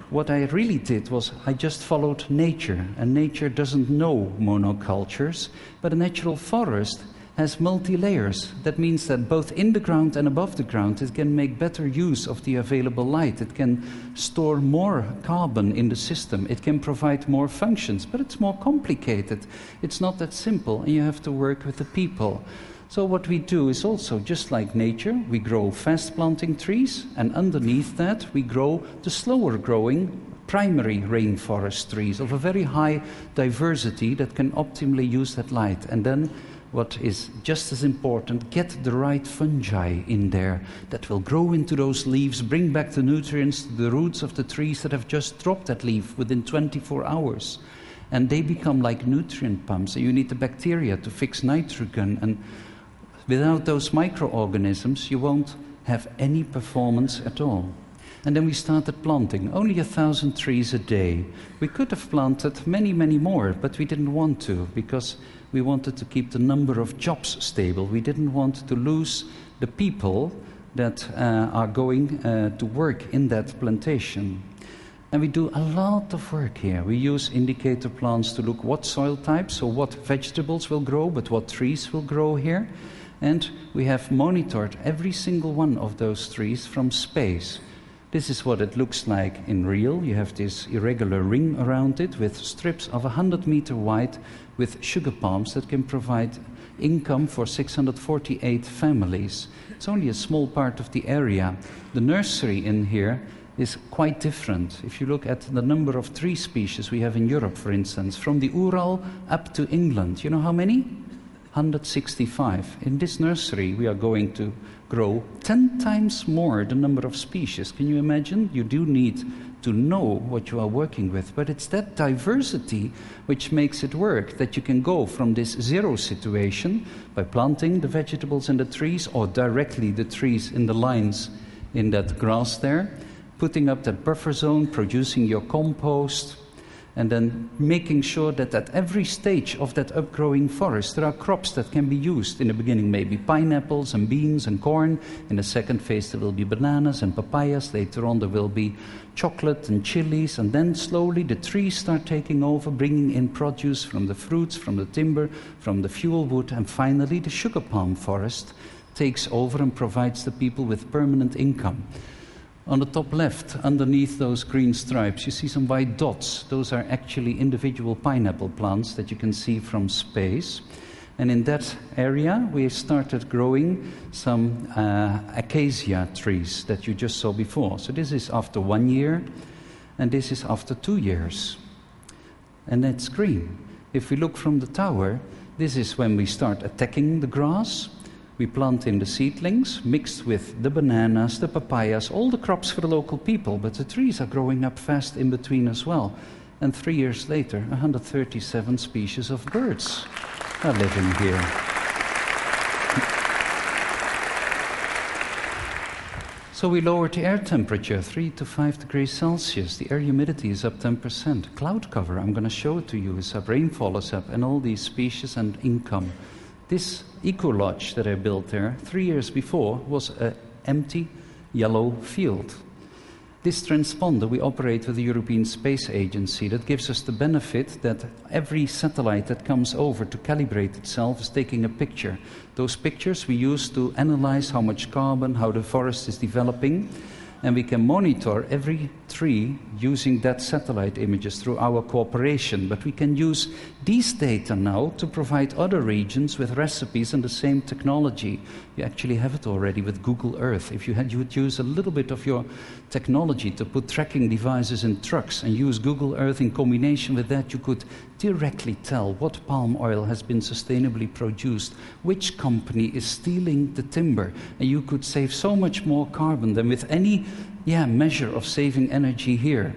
what I really did was I just followed nature, and nature doesn't know monocultures, but a natural forest has multi-layers. That means that both in the ground and above the ground it can make better use of the available light. It can store more carbon in the system. It can provide more functions, but it's more complicated. It's not that simple, and you have to work with the people. So what we do is also, just like nature, we grow fast-planting trees, and underneath that we grow the slower-growing primary rainforest trees of a very high diversity that can optimally use that light. And then what is just as important, get the right fungi in there that will grow into those leaves, bring back the nutrients to the roots of the trees that have just dropped that leaf within 24 hours. And they become like nutrient pumps. So you need the bacteria to fix nitrogen, and without those microorganisms you won't have any performance at all. And then we started planting, only 1,000 trees a day. We could have planted many, many more, but we didn't want to, because we wanted to keep the number of jobs stable. We didn't want to lose the people that are going to work in that plantation. And we do a lot of work here. We use indicator plants to look what soil types, so what vegetables will grow, but what trees will grow here. And we have monitored every single one of those trees from space. This is what it looks like in real. You have this irregular ring around it with strips of 100 meters wide with sugar palms that can provide income for 648 families. It's only a small part of the area. The nursery in here is quite different. If you look at the number of tree species we have in Europe, for instance, from the Ural up to England, you know how many? 165. In this nursery we are going to grow 10 times more the number of species. Can you imagine? You do need to know what you are working with, but it's that diversity which makes it work, that you can go from this zero situation by planting the vegetables and the trees, or directly the trees in the lines in that grass there, putting up that buffer zone, producing your compost, and then making sure that at every stage of that upgrowing forest there are crops that can be used. In the beginning maybe pineapples and beans and corn. In the second phase there will be bananas and papayas. Later on there will be chocolate and chilies. And then slowly the trees start taking over, bringing in produce from the fruits, from the timber, from the fuel wood. And finally the sugar palm forest takes over and provides the people with permanent income. On the top left, underneath those green stripes, you see some white dots. Those are actually individual pineapple plants that you can see from space. And in that area, we started growing some acacia trees that you just saw before. So this is after 1 year, and this is after 2 years. And it's green. If we look from the tower, this is when we start attacking the grass. We plant in the seedlings, mixed with the bananas, the papayas, all the crops for the local people, but the trees are growing up fast in between as well. And 3 years later, 137 species of birds are living here. So we lowered the air temperature 3 to 5 degrees Celsius. The air humidity is up 10%. Cloud cover, I'm going to show it to you, is up, rainfall is up, and all these species and income. This eco-lodge that I built there 3 years before was an empty yellow field. This transponder we operate with the European Space Agency. That gives us the benefit that every satellite that comes over to calibrate itself is taking a picture. Those pictures we use to analyze how much carbon, how the forest is developing, and we can monitor every tree using that satellite images through our cooperation. But we can use these data now to provide other regions with recipes and the same technology. You actually have it already with Google Earth. If you would use a little bit of your technology to put tracking devices in trucks and use Google Earth in combination with that, you could directly tell what palm oil has been sustainably produced, which company is stealing the timber, and you could save so much more carbon than with any measure of saving energy here.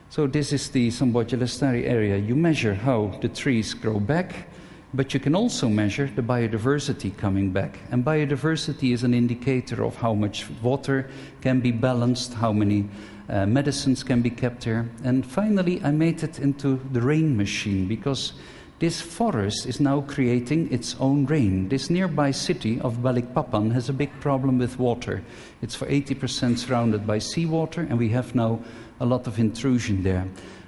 So this is the Samboja-Lestari area. You measure how the trees grow back, but you can also measure the biodiversity coming back. And biodiversity is an indicator of how much water can be balanced, how many medicines can be kept here. And finally, I made it into the rain machine, because this forest is now creating its own rain. This nearby city of Balikpapan has a big problem with water. It's for 80% surrounded by seawater, and we have now a lot of intrusion there.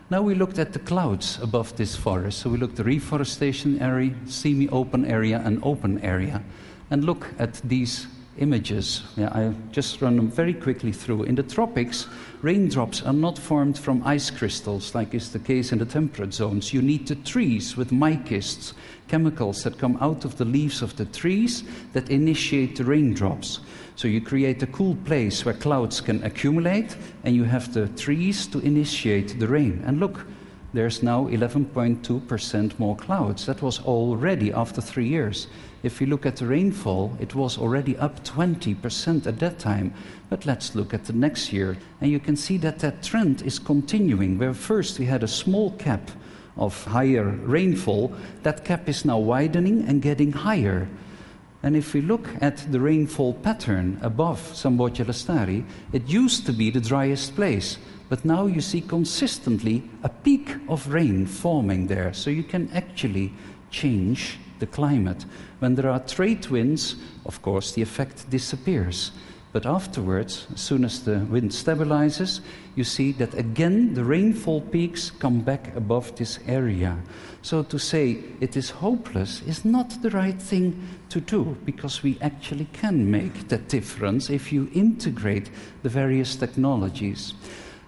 Now we looked at the clouds above this forest. So we looked at the reforestation area, semi-open area, and open area. And look at these images. Yeah, I just run them very quickly through. In the tropics, raindrops are not formed from ice crystals, like is the case in the temperate zones. You need the trees with mycists, chemicals that come out of the leaves of the trees that initiate the raindrops. So you create a cool place where clouds can accumulate, and you have the trees to initiate the rain. And look, there's now 11.2% more clouds. That was already after 3 years. If we look at the rainfall, it was already up 20% at that time. But let's look at the next year. And you can see that that trend is continuing, where first we had a small cap of higher rainfall. That cap is now widening and getting higher. And if we look at the rainfall pattern above Samboja-Lestari, it used to be the driest place. But now you see consistently a peak of rain forming there. So you can actually change the climate. When there are trade winds, of course, the effect disappears. But afterwards, as soon as the wind stabilizes, you see that again the rainfall peaks come back above this area. So to say it is hopeless is not the right thing to do, because we actually can make that difference if you integrate the various technologies.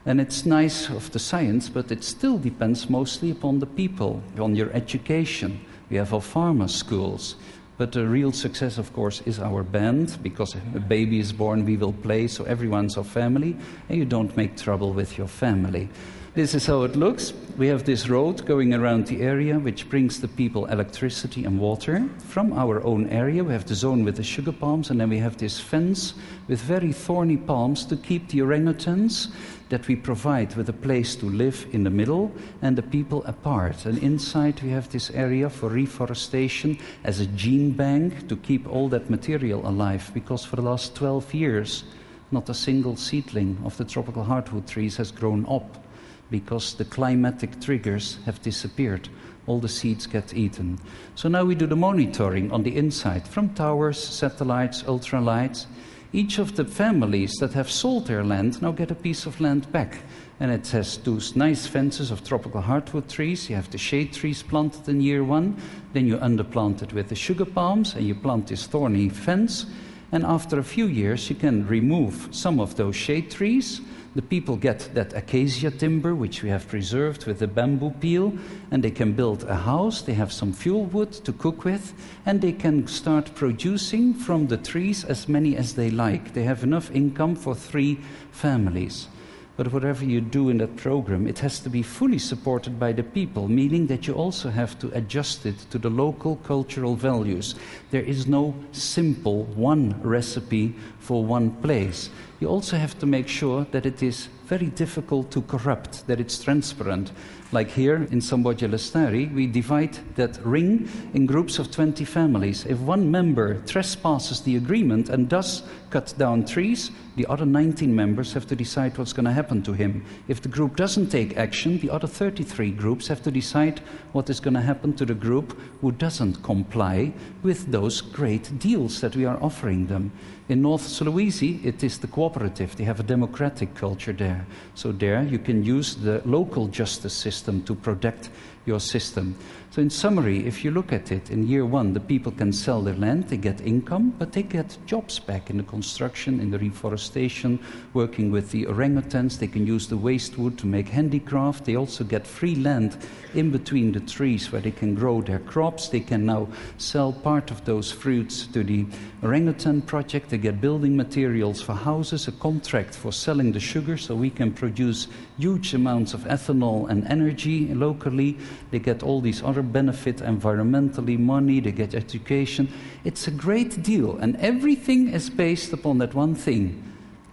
And it's nice of the science, but it still depends mostly upon the people, on your education. We have our farmer schools. But the real success, of course, is our band, because a baby is born, we will play, so everyone's our family, and you don't make trouble with your family. This is how it looks. We have this road going around the area, which brings the people electricity and water. From our own area, we have the zone with the sugar palms, and then we have this fence with very thorny palms to keep the orangutans that we provide with a place to live in the middle and the people apart. And inside we have this area for reforestation as a gene bank to keep all that material alive, because for the last 12 years not a single seedling of the tropical hardwood trees has grown up, because the climatic triggers have disappeared. All the seeds get eaten. So now we do the monitoring on the inside, from towers, satellites, ultralights. Each of the families that have sold their land now get a piece of land back. And it has those nice fences of tropical hardwood trees. You have the shade trees planted in year one. Then you underplant it with the sugar palms, and you plant this thorny fence. And after a few years, you can remove some of those shade trees. The people get that acacia timber, which we have preserved with the bamboo peel, and they can build a house. They have some fuel wood to cook with, and they can start producing from the trees as many as they like. They have enough income for 3 families. But whatever you do in that program, it has to be fully supported by the people, meaning that you also have to adjust it to the local cultural values. There is no simple one recipe for one place. You also have to make sure that it is very difficult to corrupt, that it's transparent. Like here in Samboja-Lestari, we divide that ring in groups of 20 families. If one member trespasses the agreement and does cut down trees, the other 19 members have to decide what's going to happen to him. If the group doesn't take action, the other 33 groups have to decide what is going to happen to the group who doesn't comply with those great deals that we are offering them. In North Sulawesi, it is the cooperative. They have a democratic culture there. So there you can use the local justice system to protect your system. So in summary, if you look at it, in year one, the people can sell their land, they get income, but they get jobs back in the construction, in the reforestation, working with the orangutans. They can use the waste wood to make handicraft. They also get free land in between the trees where they can grow their crops. They can now sell part of those fruits to the orangutan project. They get building materials for houses, a contract for selling the sugar, so we can produce huge amounts of ethanol and energy locally. They get all these other benefits, environmentally, money, they get education. It's a great deal, and everything is based upon that one thing: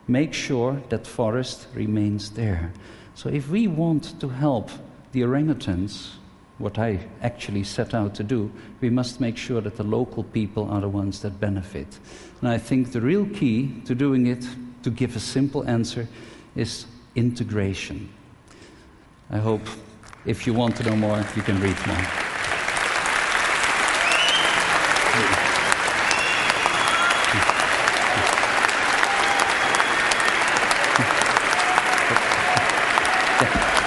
make sure that forest remains there. So if we want to help the orangutans, what I actually set out to do, we must make sure that the local people are the ones that benefit. And I think the real key to doing it, to give a simple answer, is integration. I hope if you want to know more, you can read more. Yeah.